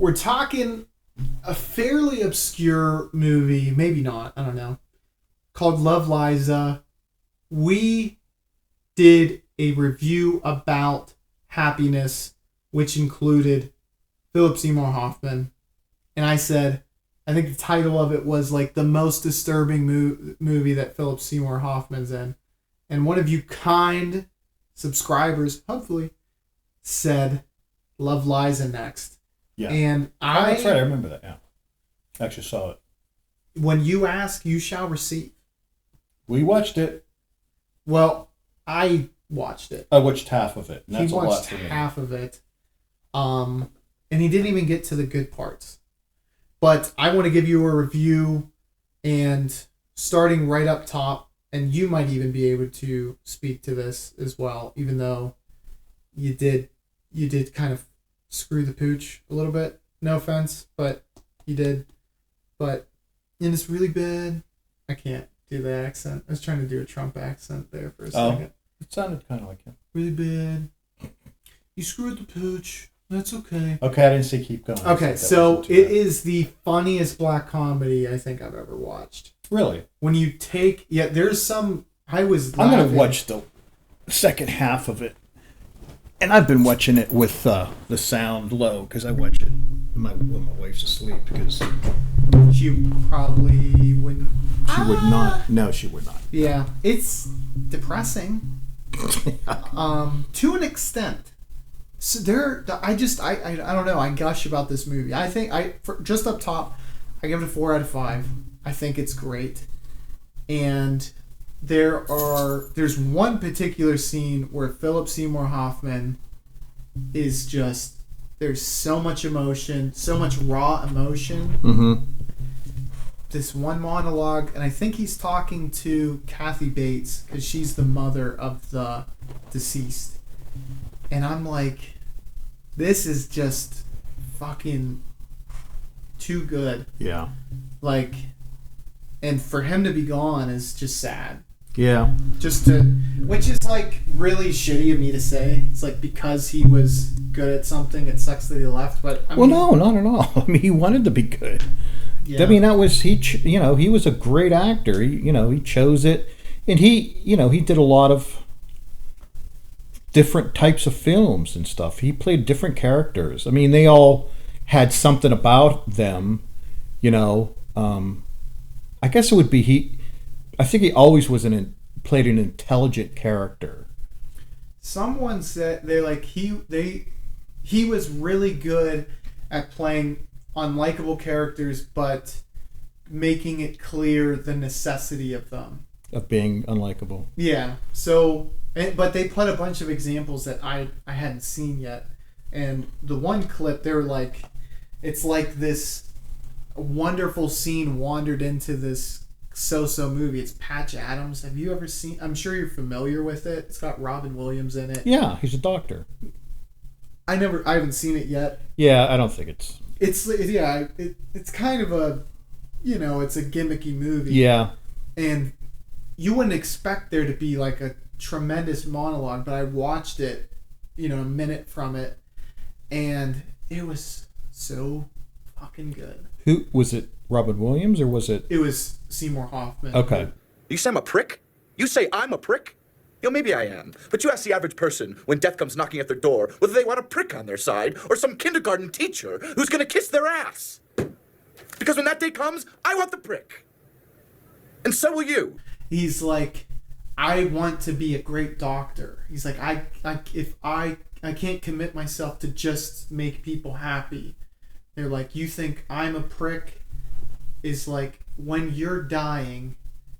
We're talking a fairly obscure movie, maybe not, I don't know, called Love, Liza. We did a review about Happiness, which included Philip Seymour Hoffman. And I said, I think the title of it was like the most disturbing movie that Philip Seymour Hoffman's in. And one of you kind subscribers, hopefully, said Love, Liza next. Yeah. And that's right. I remember that. Yeah. I actually saw it. When you ask, you shall receive. We watched it. Well, I watched it. I watched half of it. And that's he a lot watched for me. half of it. And he didn't even get to the good parts. But I want to give you a review, and starting right up top, and you might even be able to speak to this as well, even though you did kind of screw the pooch a little bit. No offense, but you did. But, and it's really bad. I can't do the accent. I was trying to do a Trump accent there for a second. It sounded kind of like him. Really bad. You screwed the pooch. That's okay. Okay, I didn't say keep going. Okay, so it is the funniest black comedy I think I've ever watched. Really? When you take... Yeah, there's some... I'm going to watch the second half of it. And I've been watching it with the sound low, because I watch it when my wife's asleep, because... She probably wouldn't... She would not. No, she would not. Yeah, it's depressing. To an extent. So I don't know. I gush about this movie. I think just up top, I give it a 4 out of 5. I think it's great. And there's one particular scene where Philip Seymour Hoffman is just, there's so much emotion, so much raw emotion. Mm-hmm. This one monologue, and I think he's talking to Kathy Bates, because she's the mother of the deceased. And I'm like, this is just fucking too good. Yeah. Like, and for him to be gone is just sad. Yeah. Which is like really shitty of me to say. It's like because he was good at something, it sucks that he left. But I mean, no, not at all. I mean, he wanted to be good. Yeah. I mean, that was he was a great actor. He chose it, and he did a lot of different types of films and stuff. He played different characters. I mean, they all had something about them. I guess it would be I think he always played an intelligent character. Someone said he was really good at playing unlikable characters, but making it clear the necessity of them. Of being unlikable. Yeah. So, but they put a bunch of examples that I hadn't seen yet. And the one clip, they were like, it's like this wonderful scene wandered into this so-so movie. It's Patch Adams. Have you ever seen? I'm sure you're familiar with it. It's got Robin Williams in it. Yeah, he's a doctor. I haven't seen it yet. Yeah, I don't think it's kind of a, it's a gimmicky movie. Yeah. And you wouldn't expect there to be like a tremendous monologue, but I watched it, a minute from it, and it was so fucking good. Who was it? Robin Williams, or was it? It was Seymour Hoffman. Okay. You say I'm a prick? You say I'm a prick? Maybe I am. But you ask the average person when death comes knocking at their door whether they want a prick on their side or some kindergarten teacher who's gonna kiss their ass. Because when that day comes, I want the prick. And so will you. He's like, I want to be a great doctor. He's like, if I can't commit myself to just make people happy. They're like, you think I'm a prick? Is like when you're dying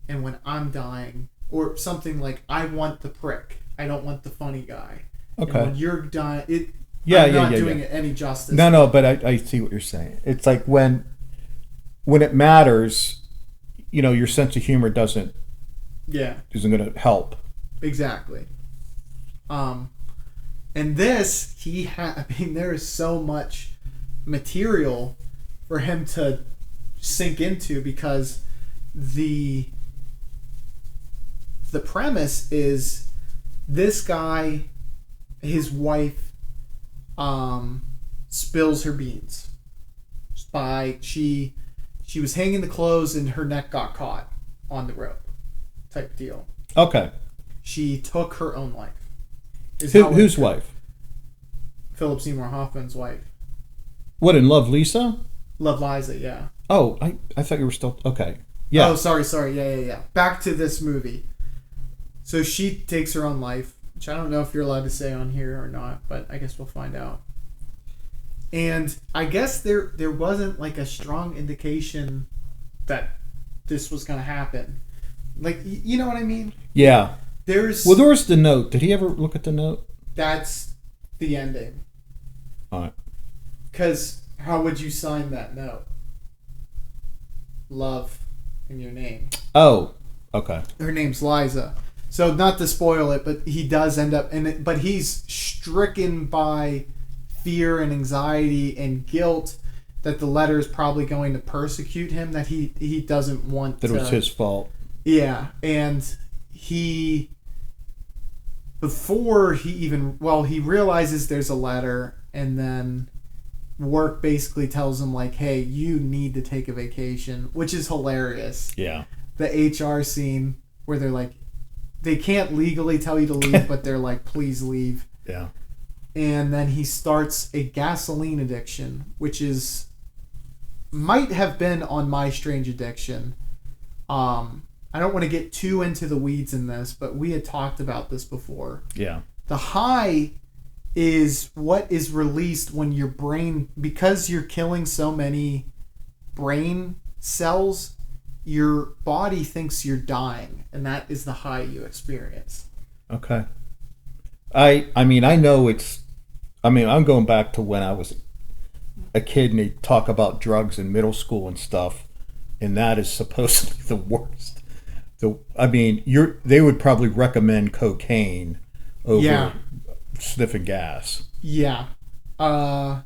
and when I'm dying, or something like, I want the prick. I don't want the funny guy. Okay. And when you're dying, I'm not doing it any justice. No, but I see what you're saying. It's like when it matters, your sense of humor isn't going to help. Exactly. And this, there is so much material for him to sink into, because the premise is this guy, his wife spills her beans, by she was hanging the clothes and her neck got caught on the rope type deal. Okay. She took her own life. Whose wife? Philip Seymour Hoffman's wife. What, in Love Lisa? Love Liza, yeah. Oh, I thought you were still... Okay. Yeah. Oh, sorry. Yeah. Back to this movie. So she takes her own life, which I don't know if you're allowed to say on here or not, but I guess we'll find out. And I guess there wasn't like a strong indication that this was going to happen. Like, you know what I mean? Yeah. There was the note. Did he ever look at the note? That's the ending. All right. Because how would you sign that note? Love in your name. Oh, okay. Her name's Liza. So not to spoil it, but he does end up in it. But he's stricken by fear and anxiety and guilt that the letter is probably going to persecute him. That he doesn't want. That it was his fault. Yeah, and he realizes there's a letter, and then work basically tells him like, hey, you need to take a vacation, which is hilarious. Yeah. The HR scene where they're like, they can't legally tell you to leave, but they're like, please leave. Yeah. And then he starts a gasoline addiction, which might have been on My Strange Addiction. I don't want to get too into the weeds in this, but we had talked about this before. Yeah. The high is what is released when your brain, because you're killing so many brain cells, your body thinks you're dying, and that is the high you experience. Okay. I mean, I know I'm going back to when I was a kid and they talk about drugs in middle school and stuff, and that is supposedly the worst. They would probably recommend cocaine over sniffing gas. Yeah. I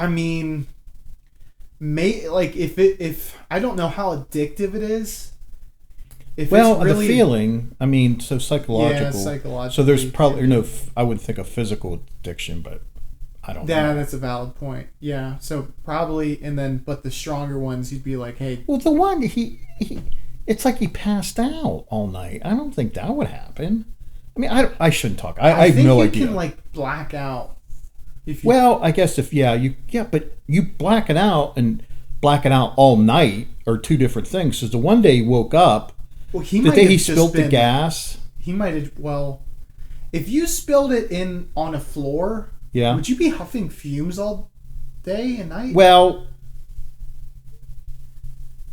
mean, if I don't know how addictive it is. The feeling, so psychological. Yeah, psychological. So there's probably I wouldn't think of physical addiction, but I don't know. Yeah, that's a valid point. Yeah, so probably, but the stronger ones, you'd be like, hey. Well, the one, it's like he passed out all night. I don't think that would happen. I mean, I shouldn't talk. I have no idea. You can black out. I guess but you black it out and black it out all night are two different things. Because the one day he woke up, the day he spilled the gas. He might have, if you spilled it on a floor, would you be huffing fumes all day and night? Well,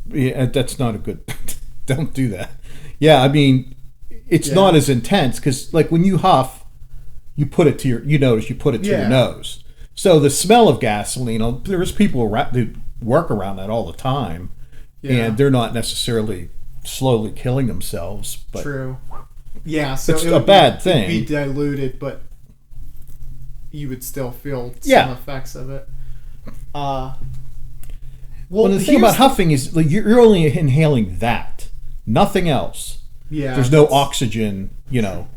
yeah, that's not a good... Don't do that. Yeah, I mean, it's not as intense because, like, when you huff, you put it to your nose. So the smell of gasoline, there's people who work around that all the time, and they're not necessarily slowly killing themselves. But true. Yeah, so it's a bad thing. It'd be diluted, but you would still feel some effects of it. Well, the thing about huffing is like you're only inhaling that, nothing else. Yeah, there's no oxygen,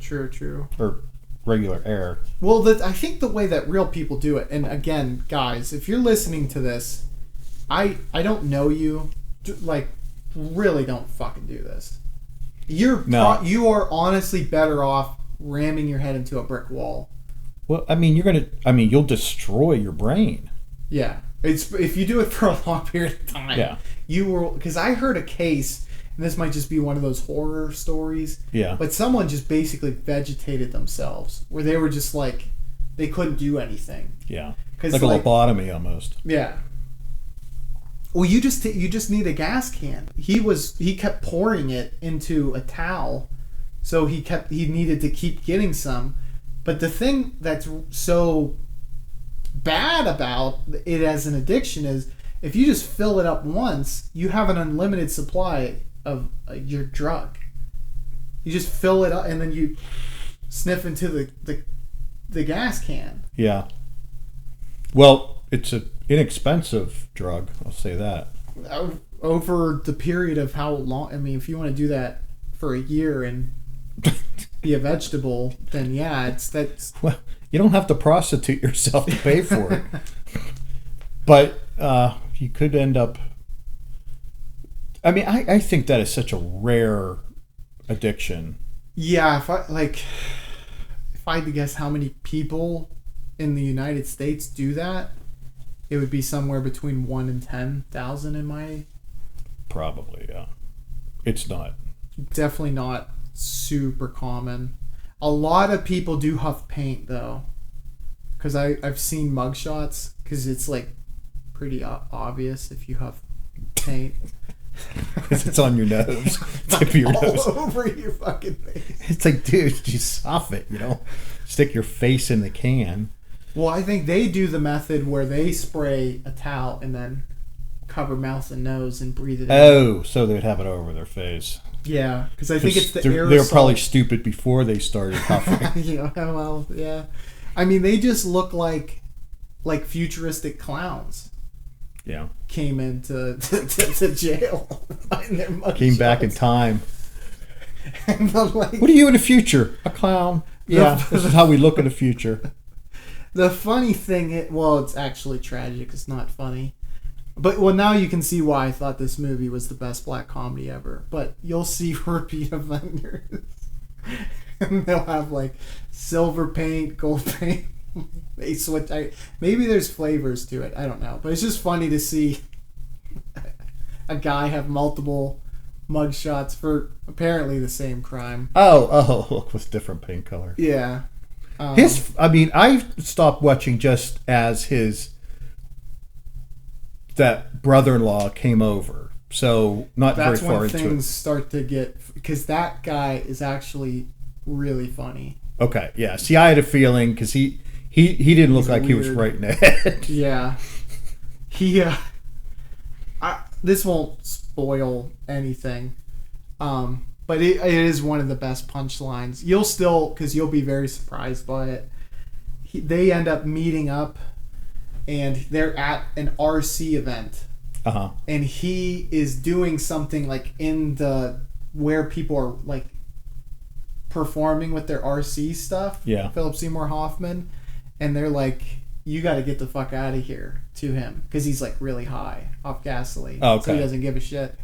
True. Or regular air. Well, I think the way that real people do it, and again, guys, if you're listening to this, I don't know you, like, really don't fucking do this. You are honestly better off ramming your head into a brick wall. Well, I mean, you'll destroy your brain. Yeah. It's if you do it for a long period of time. Yeah. You will, because I heard a case, and this might just be one of those horror stories. Yeah. But someone just basically vegetated themselves, where they were just like, they couldn't do anything. Yeah. Like a lobotomy almost. Yeah. Well, you just need a gas can. He kept pouring it into a towel, so he needed to keep getting some. But the thing that's so bad about it as an addiction is if you just fill it up once, you have an unlimited supply of your drug. You just fill it up and then you sniff into the gas can. Yeah. Well, it's an inexpensive drug, I'll say that. Over the period of how long, I mean, if you want to do that for a year and be a vegetable, then that's... Well, you don't have to prostitute yourself to pay for it. But you could end up. I mean, I think that is such a rare addiction. Yeah, if I had to guess how many people in the United States do that, it would be somewhere between 1 and 10,000 in my. Probably, yeah. It's not. Definitely not super common. A lot of people do Huff Paint though, because I've seen mugshots, because it's like pretty obvious if you Huff Paint. Because it's on your nose, tip of your nose, all over your fucking face. It's like, dude, just soft it, stick your face in the can. Well, I think they do the method where they spray a towel and then cover mouth and nose and breathe it in. Oh, so they'd have it over their face. Yeah, because I think it's the aerosol. They were probably stupid before they started huffing. Well, yeah. I mean, they just look like futuristic clowns. Yeah. Came into to jail. Came back in time. And what are you in the future? A clown. Yeah, this is how we look in the future. The funny thing, it's actually tragic. It's not funny. But, now you can see why I thought this movie was the best black comedy ever. But you'll see repeat offenders. And they'll have, silver paint, gold paint. They switch. Maybe there's flavors to it. I don't know. But it's just funny to see a guy have multiple mugshots for apparently the same crime. Oh, look, with different paint color. Yeah. I stopped watching just as that brother-in-law came over. So not very far into it. That's when things start to get, because that guy is actually really funny. Okay, yeah. See, I had a feeling because he didn't look like weird. He was right in the head. Yeah. This won't spoil anything. But it is one of the best punchlines. You'll be very surprised by it. They end up meeting up, and they're at an RC event. Uh-huh. And he is doing something in where people are performing with their RC stuff. Yeah. Philip Seymour Hoffman. And they're like, you got to get the fuck out of here, to him. Because he's really high off gasoline. Oh, okay. So he doesn't give a shit.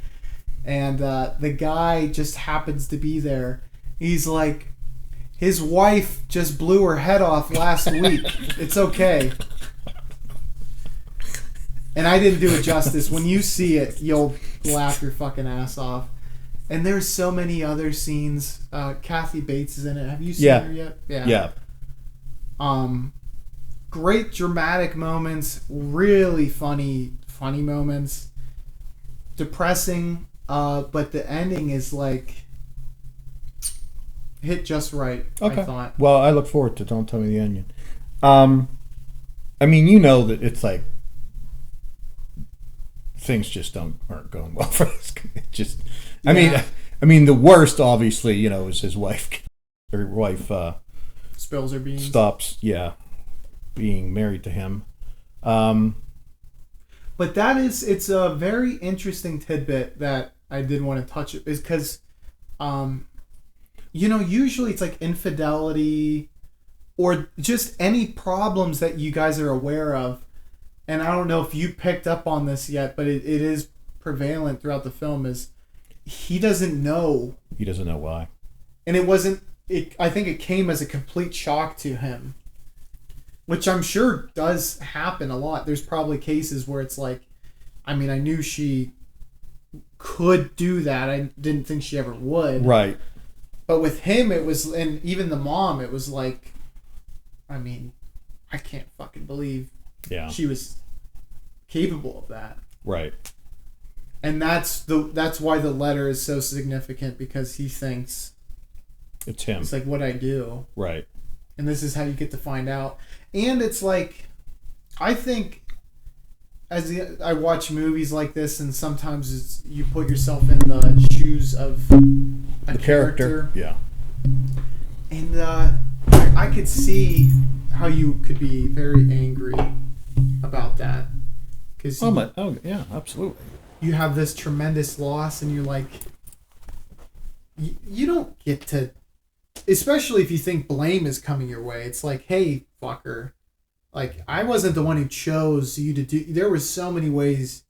And the guy just happens to be there. He's like, his wife just blew her head off last week. It's okay. And I didn't do it justice. When you see it, you'll laugh your fucking ass off. And there's so many other scenes. Kathy Bates is in it. Have you seen her yet? Yeah. Great dramatic moments. Really funny moments. Depressing. But the ending is hit just right. Okay. I thought. Well, I look forward to Don't Tell Me the Onion. I mean, that it's things just aren't going well for this. It just, I mean, the worst obviously, is his wife. Her wife spills her beans. Stops, being married to him. But it's a very interesting tidbit that I did want to touch, is because, usually it's infidelity or just any problems that you guys are aware of. And I don't know if you picked up on this yet, but it is prevalent throughout the film, is he doesn't know. He doesn't know why. And I think it came as a complete shock to him. Which I'm sure does happen a lot. There's probably cases where it's I knew she could do that. I didn't think she ever would. Right. But with him, it was, and even the mom, it was I can't fucking believe she was capable of that. Right. And that's why the letter is so significant, because he thinks it's him. It's what I do. Right. And this is how you get to find out. And it's I think I watch movies like this, and sometimes you put yourself in the shoes of a character. Yeah. And I could see how you could be very angry about that. Because yeah, absolutely. You have this tremendous loss, and you're you don't get to, especially if you think blame is coming your way. It's hey, fucker, Like, I wasn't the one who chose you to do. There were so many ways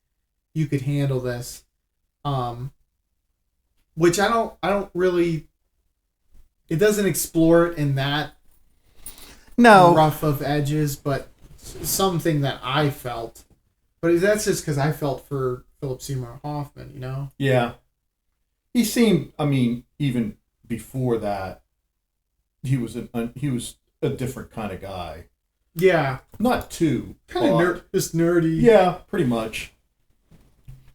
you could handle this, which I don't really. It doesn't explore it in that rough of edges, but something that I felt. But that's just because I felt for Philip Seymour Hoffman, you know. Yeah, he seemed. I mean, even before that, he was a different kind of guy. Yeah. Not too. Kind of just nerdy. Yeah, pretty much.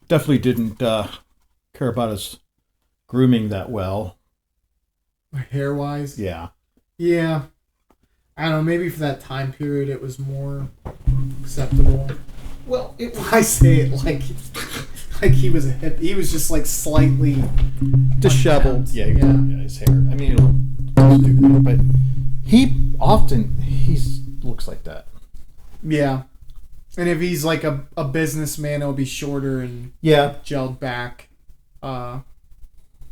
Definitely didn't care about his grooming that well. Hair-wise? Yeah. Yeah. I don't know, maybe for that time period it was more acceptable. Well, I say it like he was a hip. He was just like slightly disheveled. Yeah, his hair. I mean, it'll stupid, but he looks like that. Yeah. And if he's like a businessman, it'll be shorter and gelled back. Or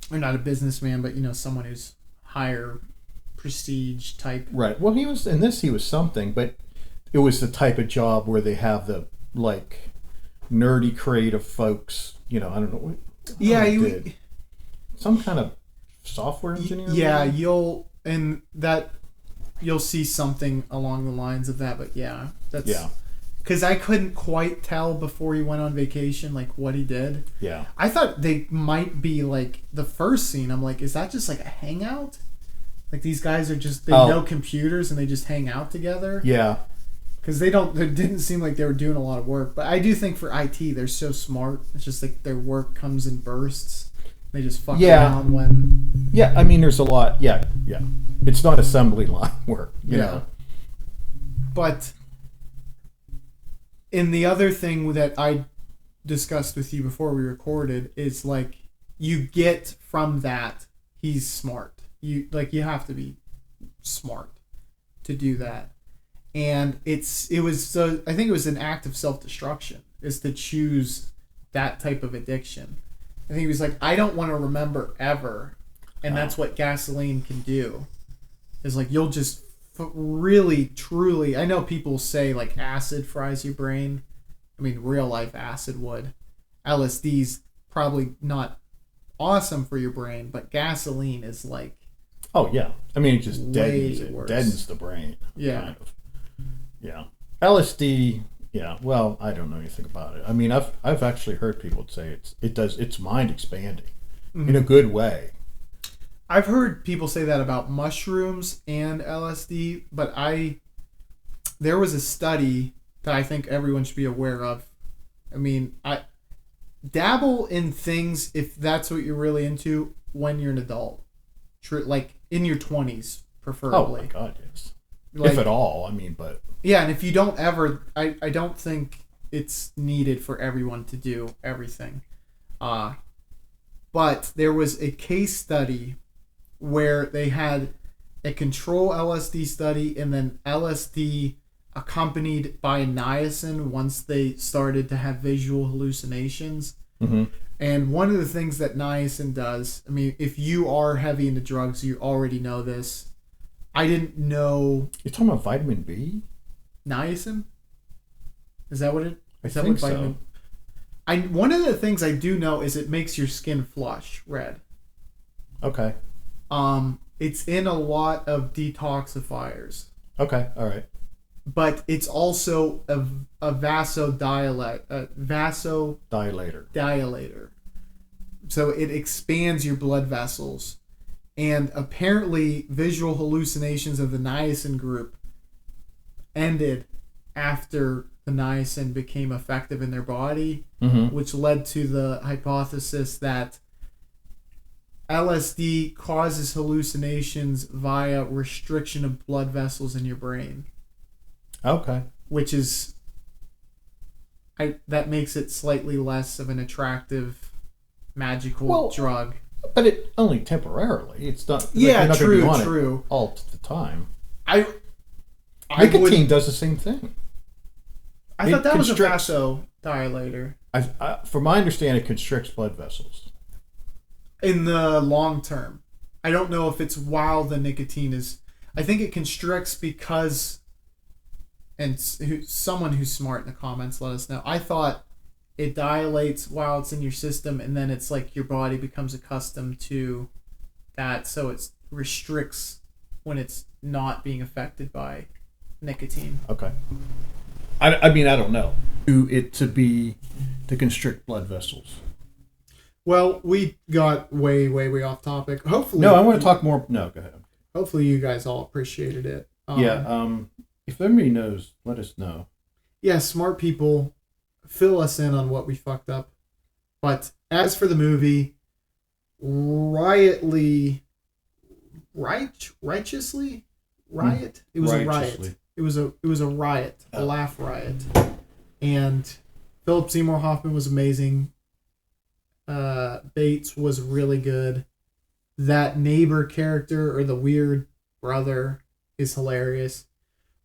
not a businessman, but someone who's higher prestige type. Right. Well, he was something, but it was the type of job where they have the like nerdy creative folks. I don't know. Did. Some kind of software engineer. Yeah, you'll see something along the lines of that, but that's because I couldn't quite tell before he went on vacation like what he did. Yeah, I thought they might be like the first scene. I'm like, is that just like a hangout? Like these guys are just know computers and they just hang out together. Yeah, because they didn't seem like they were doing a lot of work. But I do think for IT, they're so smart. It's just like their work comes in bursts. They just fuck around when. Yeah, I mean, there's a lot. Yeah. It's not assembly line work, you know. But in the other thing that I discussed with you before we recorded is like you get from that he's smart. You have to be smart to do that. And I think it was an act of self-destruction is to choose that type of addiction. I think he was like, I don't want to remember ever. And that's what gasoline can do. Is like, you'll just really, truly... I know people say, like, acid fries your brain. I mean, real life acid would. LSD's probably not awesome for your brain, but gasoline is like... Oh, yeah. I mean, it just deadens the brain. Yeah. Kind of. Yeah. LSD... Yeah, well, I don't know anything about it. I mean, I've actually heard people say it's mind expanding in a good way. I've heard people say that about mushrooms and LSD, but there was a study that I think everyone should be aware of. I mean, I dabble in things if that's what you're really into when you're an adult. Like in your 20s, preferably. Oh my God, yes. Like, if at all, I mean, but... Yeah, and if you don't ever... I don't think it's needed for everyone to do everything. But there was a case study where they had a control LSD study and then LSD accompanied by niacin once they started to have visual hallucinations. Mm-hmm. And one of the things that niacin does... I mean, if you are heavy into drugs, you already know this. I didn't know... You're talking about vitamin B? Niacin? Is that what it... I think so. One of the things I do know is it makes your skin flush red. Okay. It's in a lot of detoxifiers. Okay, all right. But it's also a vasodilator. So it expands your blood vessels. And apparently visual hallucinations of the niacin group ended after the niacin became effective in their body, which led to the hypothesis that LSD causes hallucinations via restriction of blood vessels in your brain. Okay. Which is... that makes it slightly less of an attractive, magical drug. But it only temporarily. It's not. Yeah, you're not true. Gonna be on it all the time. Nicotine does the same thing. I thought that was a vasodilator. From my understanding, it constricts blood vessels. In the long term, I don't know if it's while the nicotine is. I think it constricts because and someone who's smart in the comments, let us know. I thought it dilates while it's in your system, and then it's like your body becomes accustomed to that, so it restricts when it's not being affected by nicotine. Okay. I mean, I don't know. To constrict blood vessels. Well, we got way off topic. Hopefully, no, I want to talk more. No, go ahead. Hopefully, you guys all appreciated it. If anybody knows, let us know. Yeah, smart people, fill us in on what we fucked up. But as for the movie, righteously, riot. It was a riot. It was a riot, a laugh riot, and Philip Seymour Hoffman was amazing. Bates was really good. That neighbor character or the weird brother is hilarious.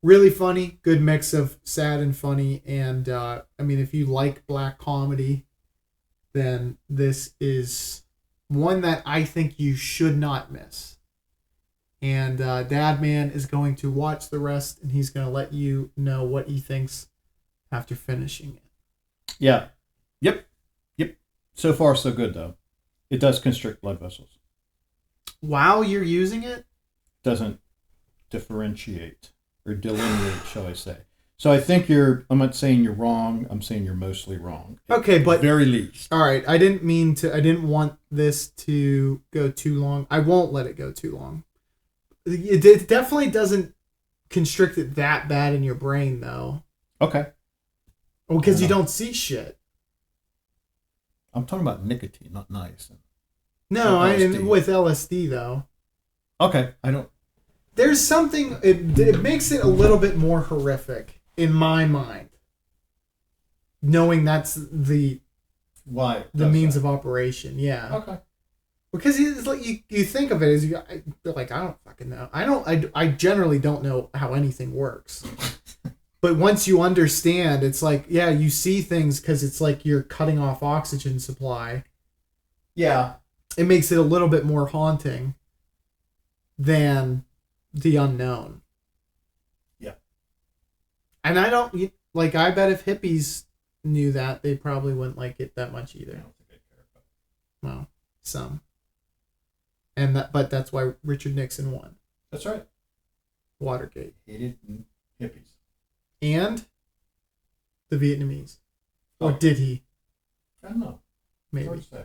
Really funny, good mix of sad and funny. And I mean, if you like black comedy, then this is one that I think you should not miss. And Dadman is going to watch the rest, and he's going to let you know what he thinks after finishing it. Yeah. Yep. So far, so good, though. It does constrict blood vessels. While you're using it? Doesn't differentiate or delineate, shall I say. So I think I'm not saying you're wrong. I'm saying you're mostly wrong. Okay, but... At the very least. All right, I didn't want this to go too long. I won't let it go too long. It definitely doesn't constrict it that bad in your brain, though. Okay. Well, because you don't see shit. I'm talking about nicotine, not niacin. No, with LSD, though. Okay, I don't... There's something... It makes it a little bit more horrific, in my mind. Knowing that's the means of operation, yeah. Okay. Because it's like you think of it as you're like, I don't fucking know. I generally don't know how anything works. But once you understand, it's like, yeah, you see things because it's like you're cutting off oxygen supply. Yeah. It makes it a little bit more haunting than the unknown. Yeah. And I bet if hippies knew that, they probably wouldn't like it that much either. I don't think I'd care about it. Well, some. But that's why Richard Nixon won. That's right. Watergate. Hated hippies. And the Vietnamese. Or did he? I don't know. Maybe. Hard to say.